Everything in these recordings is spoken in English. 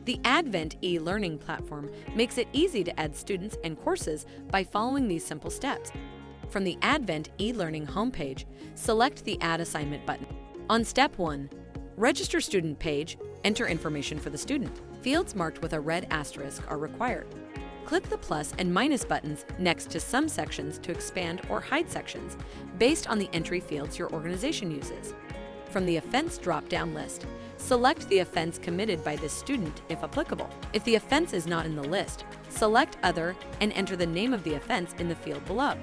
The Advent eLearning platform makes it easy to add students and courses by following these simple steps. From the Advent eLearning homepage, select the Add Assignment button. On Step 1, Register Student page, enter information for the student. Fields marked with a red asterisk are required. Click the plus and minus buttons next to some sections to expand or hide sections based on the entry fields your organization uses. From the offense drop-down list, select the offense committed by this student if applicable. If the offense is not in the list, select Other and enter the name of the offense in the field below.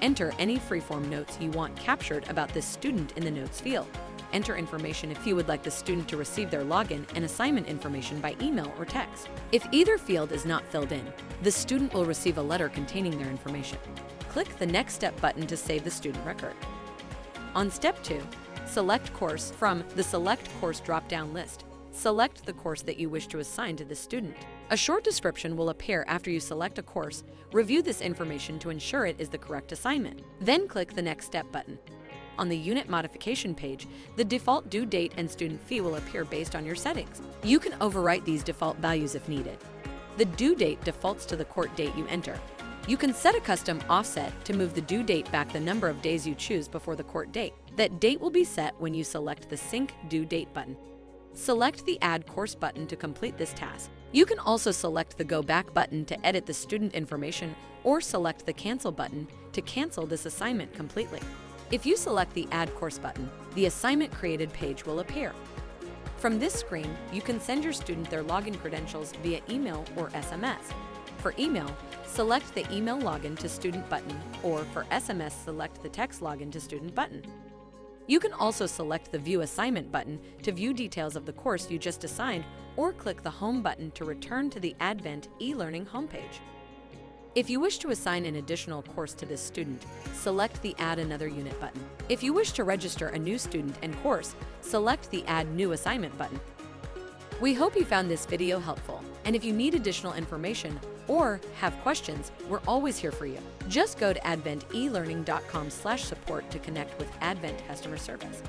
Enter any freeform notes you want captured about this student in the Notes field. Enter information if you would like the student to receive their login and assignment information by email or text. If either field is not filled in, the student will receive a letter containing their information. Click the Next Step button to save the student record. On Step 2, select Course from the Select Course drop-down list. Select the course that you wish to assign to the student. A short description will appear after you select a course. Review this information to ensure it is the correct assignment. Then click the Next Step button. On the Unit Modification page, the default due date and student fee will appear based on your settings. You can overwrite these default values if needed. The due date defaults to the court date you enter. You can set a custom offset to move the due date back the number of days you choose before the court date. That date will be set when you select the Sync Due Date button. Select the Add Course button to complete this task. You can also select the Go Back button to edit the student information or select the Cancel button to cancel this assignment completely. If you select the Add Course button, the assignment created page will appear. From this screen, you can send your student their login credentials via email or SMS. For email, select the Email Login to Student button, or for SMS, select the Text Login to Student button. You can also select the View Assignment button to view details of the course you just assigned, or click the Home button to return to the Advent eLearning homepage. If you wish to assign an additional course to this student, select the Add Another Unit button. If you wish to register a new student and course, select the Add New Assignment button. We hope you found this video helpful, and if you need additional information or have questions, we're always here for you. Just go to adventelearning.com/support to connect with Advent customer service.